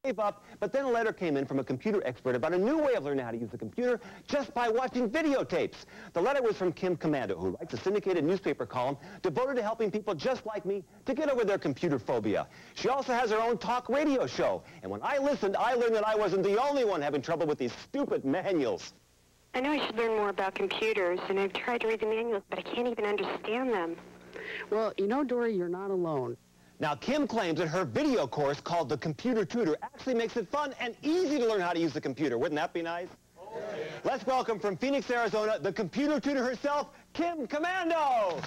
gave up, but then a letter came in from a computer expert about a new way of learning how to use the computer just by watching videotapes. The letter was from Kim Commando, who writes a syndicated newspaper column devoted to helping people just like me to get over their computer phobia. She also has her own talk radio show, and when I listened, I learned that I wasn't the only one having trouble with these stupid manuals. I know I should learn more about computers, and I've tried to read the manuals, but I can't even understand them. Well, you know, Dory, you're not alone. Now, Kim claims that her video course called the Komputer Tutor actually makes it fun and easy to learn how to use the computer. Wouldn't that be nice? Oh, yeah. Let's welcome from Phoenix, Arizona, the Komputer Tutor herself, Kim Commando.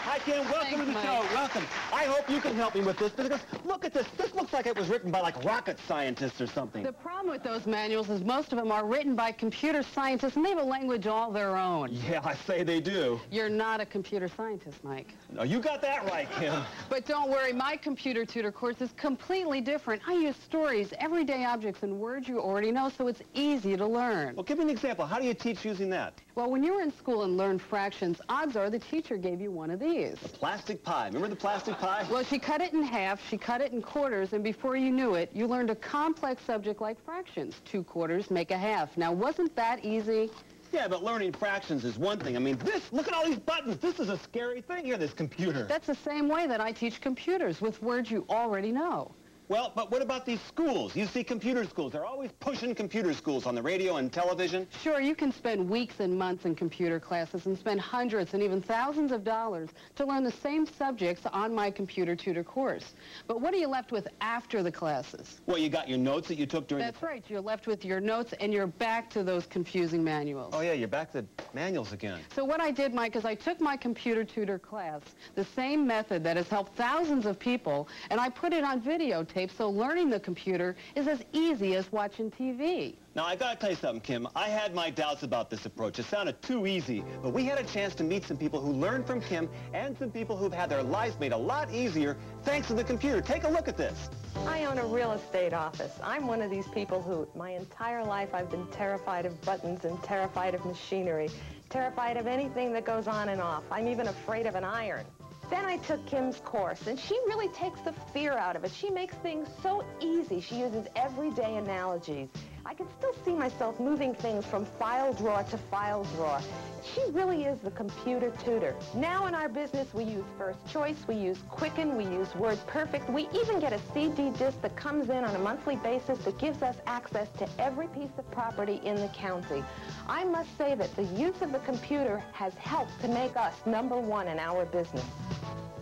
Hi, Kim. Welcome to the show. Welcome. I hope you can help me with this, because look at this. This looks like it was written by, like, rocket scientists or something. The problem with those manuals is most of them are written by computer scientists, and they have a language all their own. Yeah, I say they do. You're not a computer scientist, Mike. No, you got that right, Kim. But don't worry, my Computer Tutor course is completely different. I use stories, everyday objects, and words you already know, so it's easy to learn. Well, give me an example. How do you teach using that? Well, when you were in school and learned fractions, odds are the teacher gave you one of these. The plastic pie. Remember the plastic pie? Well, she cut it in half, she cut it in quarters, and before you knew it, you learned a complex subject like fractions. 2 quarters make a half. Now, wasn't that easy? Yeah, but learning fractions is one thing. I mean, look at all these buttons. This is a scary thing here, this computer. That's the same way that I teach computers, with words you already know. Well, but what about these schools? You see computer schools. They're always pushing computer schools on the radio and television. Sure, you can spend weeks and months in computer classes and spend hundreds and even thousands of dollars to learn the same subjects on my Computer Tutor course. But what are you left with after the classes? Well, you got your notes that you took during That's right. You're left with your notes, and you're back to those confusing manuals. Oh, yeah, you're back to manuals again. So what I did, Mike, is I took my Computer Tutor class, the same method that has helped thousands of people, and I put it on videotape, so learning the computer is as easy as watching TV. Now, I gotta tell you something, Kim. I had my doubts about this approach. It sounded too easy, but we had a chance to meet some people who learned from Kim and some people who've had their lives made a lot easier thanks to the computer. Take a look at this. I own a real estate office. I'm one of these people who, my entire life, I've been terrified of buttons and terrified of machinery, terrified of anything that goes on and off. I'm even afraid of an iron. Then I took Kim's course, and she really takes the fear out of it. She makes things so easy. She uses everyday analogies. I can still see myself moving things from file drawer to file drawer. She really is the computer tutor. Now in our business, we use First Choice, we use Quicken, we use WordPerfect. We even get a CD disc that comes in on a monthly basis that gives us access to every piece of property in the county. I must say that the use of the computer has helped to make us #1 in our business.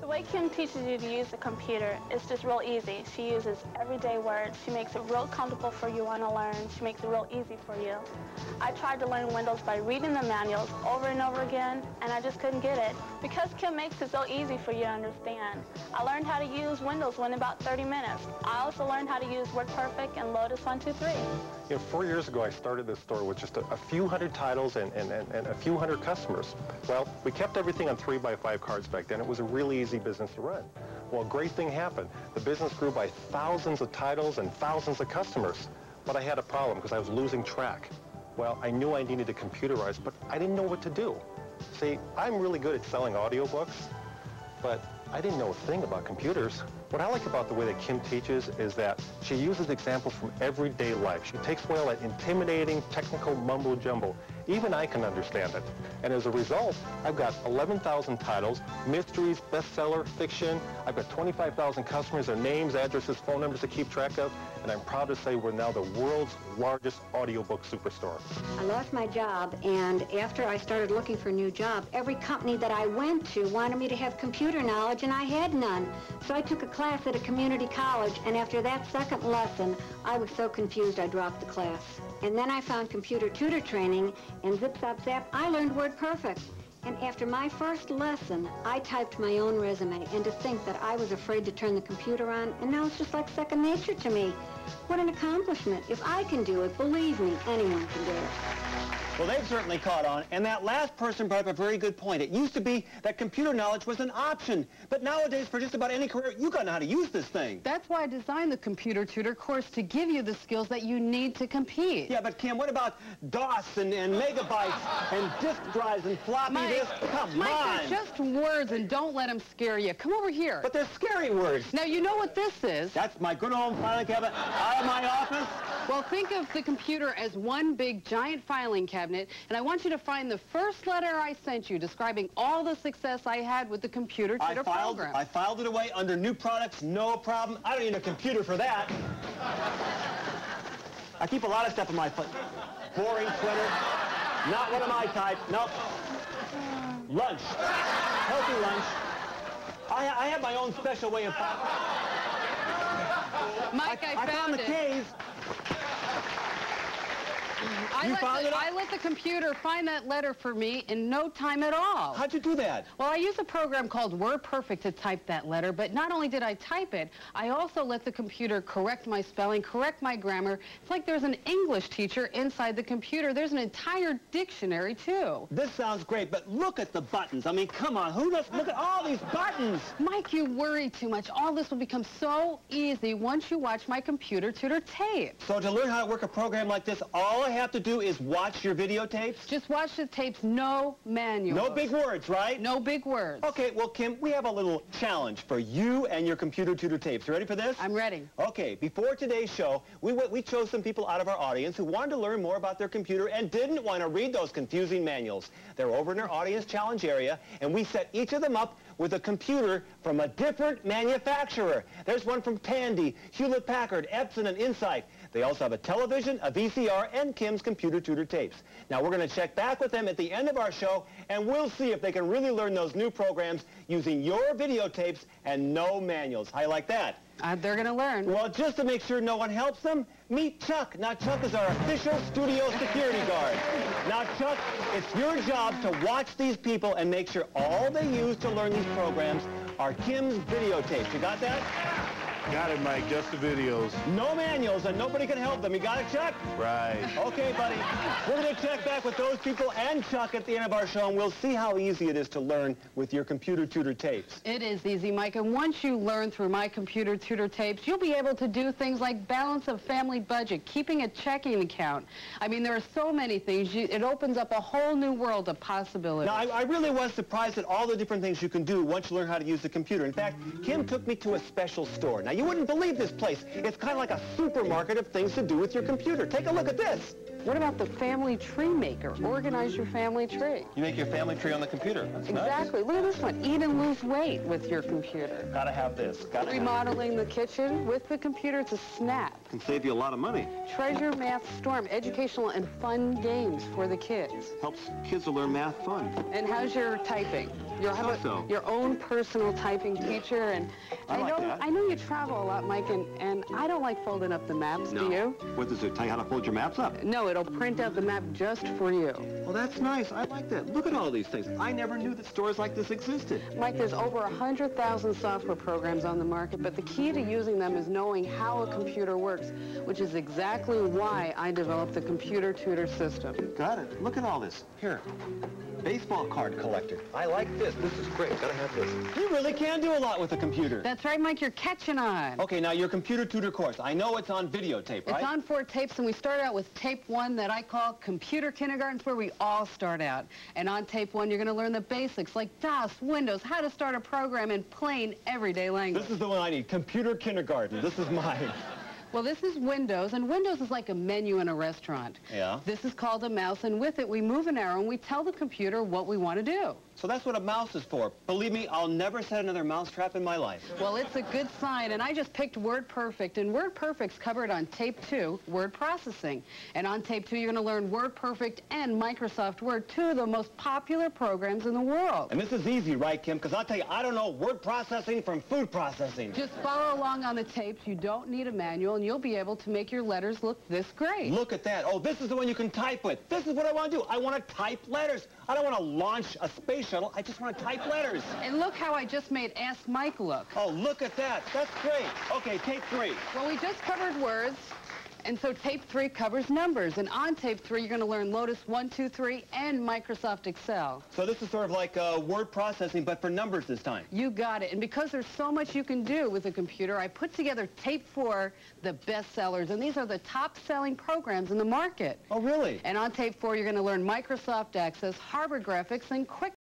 The way Kim teaches you to use the computer is just real easy. She uses everyday words. She makes it real comfortable for you want to learn. She makes it real easy for you. I tried to learn Windows by reading the manuals over and over again, and I just couldn't get it. Because Kim makes it so easy for you to understand, I learned how to use Windows in about 30 minutes. I also learned how to use WordPerfect and Lotus 123. You know, 4 years ago, I started this store with just a few hundred titles and a few hundred customers. Well, we kept everything on 3x5 cards back then. It was a really easy business to run. Well, a great thing happened. The business grew by thousands of titles and thousands of customers. But I had a problem because I was losing track. Well, I knew I needed to computerize, but I didn't know what to do. See, I'm really good at selling audiobooks, but I didn't know a thing about computers. What I like about the way that Kim teaches is that she uses examples from everyday life. She takes away all that intimidating, technical mumbo-jumbo. Even I can understand it. And as a result, I've got 11,000 titles, mysteries, bestseller, fiction. I've got 25,000 customers, their names, addresses, phone numbers to keep track of. And I'm proud to say we're now the world's largest audiobook superstore. I lost my job, and after I started looking for a new job, every company that I went to wanted me to have computer knowledge, and I had none. So I took a class at a community college, and after that second lesson, I was so confused I dropped the class. And then I found Computer Tutor training, and zip, zap, zap, I learned WordPerfect. And after my first lesson, I typed my own resume, and to think that I was afraid to turn the computer on, and now it's just like second nature to me. What an accomplishment. If I can do it, believe me, anyone can do it. Well, they've certainly caught on, and that last person brought up a very good point. It used to be that computer knowledge was an option, but nowadays, for just about any career, you got to know how to use this thing. That's why I designed the Computer Tutor course, to give you the skills that you need to compete. Yeah, but Kim, what about DOS and megabytes and disk drives and floppy disks? Come Mike, on. they're just words, and don't let them scare you. Come over here. But they're scary words. Now, you know what this is. That's my good old filing cabinet out of my office. Well, think of the computer as one big giant filing cabinet, and I want you to find the first letter I sent you describing all the success I had with the Computer Tutor program. I filed it away under new products, no problem. I don't need a computer for that. I keep a lot of stuff in my foot. Boring printer. Not one of my type. Nope. Lunch. Healthy lunch. I have my own special way of filing. Mike, I found the it. keys. I let the computer find that letter for me in no time at all. How'd you do that? Well, I use a program called WordPerfect to type that letter, but not only did I type it, I also let the computer correct my spelling, correct my grammar. It's like there's an English teacher inside the computer. There's an entire dictionary, too. This sounds great, but look at the buttons. I mean, come on, who does? Look at all these buttons. Mike, you worry too much. All this will become so easy once you watch my Computer Tutor tape. So to learn how to work a program like this, all I have to do is watch your videotapes? Just watch the tapes, no manual. No big words, right? No big words. Okay, well, Kim, we have a little challenge for you and your Computer Tutor tapes. You ready for this? I'm ready. Okay, before today's show, we chose some people out of our audience who wanted to learn more about their computer and didn't want to read those confusing manuals. They're over in our audience challenge area, and we set each of them up with a computer from a different manufacturer. There's one from Tandy, Hewlett-Packard, Epson, and Insight. They also have a television, a VCR, and Kim's Computer Tutor tapes. Now, we're going to check back with them at the end of our show, and we'll see if they can really learn those new programs using your videotapes and no manuals. How you like that? They're going to learn. Well, just to make sure no one helps them, meet Chuck. Now, Chuck is our official studio security guard. Now, Chuck, it's your job to watch these people and make sure all they use to learn these programs are Kim's videotapes. You got that? Got it, Mike. Just the videos. No manuals, and nobody can help them. You got it, Chuck? Right. Okay, buddy. We're going to check back with those people and Chuck at the end of our show, and we'll see how easy it is to learn with your Computer Tutor tapes. It is easy, Mike, and once you learn through my Computer Tutor tapes, you'll be able to do things like balance a family budget, keeping a checking account. I mean, there are so many things. It opens up a whole new world of possibilities. Now, I really was surprised at all the different things you can do once you learn how to use the computer. In fact, Kim took me to a special store. Now, you wouldn't believe this place. It's kind of like a supermarket of things to do with your computer. Take a look at this. What about the family tree maker? Organize your family tree. You make your family tree on the computer. That's exactly. Nice. Look at this one. Eat and lose weight with your computer. Gotta have this. Remodeling the kitchen with the computer. It's a snap. Can save you a lot of money. Treasure Math Storm. Educational and fun games for the kids. Helps kids to learn math fun. And how's your typing? You'll have your own personal typing teacher. And I know you travel a lot, Mike, and I don't like folding up the maps, do you? What does it tell you how to fold your maps up? No, it'll print out the map just for you. Well, that's nice. I like that. Look at all these things. I never knew that stores like this existed. Mike, there's over 100,000 software programs on the market, but the key to using them is knowing how a computer works, which is exactly why I developed the Computer Tutor system. Got it. Look at all this. Here. Baseball card collector. I like this. This is great. Gotta have this. You really can do a lot with a computer. That's right, Mike. You're catching on. Okay, now your Computer Tutor course. I know it's on videotape, right? It's on 4 tapes, and we start out with tape 1 that I call Computer Kindergarten. It's where we all start out. And on tape 1, you're going to learn the basics like DOS, Windows, how to start a program in plain, everyday language. This is the one I need. Computer Kindergarten. This is mine. Well, this is Windows, and Windows is like a menu in a restaurant. Yeah. This is called a mouse, and with it, we move an arrow, and we tell the computer what we want to do. So that's what a mouse is for. Believe me, I'll never set another mousetrap in my life. Well, it's a good sign, and I just picked WordPerfect, and WordPerfect's covered on tape 2, word processing. And on tape 2, you're going to learn WordPerfect and Microsoft Word, 2 of the most popular programs in the world. And this is easy, right, Kim? Because I'll tell you, I don't know word processing from food processing. Just follow along on the tapes. You don't need a manual, and you'll be able to make your letters look this great. Look at that. Oh, this is the one you can type with. This is what I want to do. I want to type letters. I don't want to launch a space shuttle. I just want to type letters. And look how I just made Ask Mike look. Oh, look at that. That's great. Okay, tape 3. Well, we just covered words. And so tape 3 covers numbers. And on tape 3, you're going to learn Lotus 1, 2, 3 and Microsoft Excel. So this is sort of like word processing, but for numbers this time. You got it. And because there's so much you can do with a computer, I put together tape 4, the best sellers. And these are the top-selling programs in the market. Oh, really? And on tape 4, you're going to learn Microsoft Access, Harvard Graphics, and Quick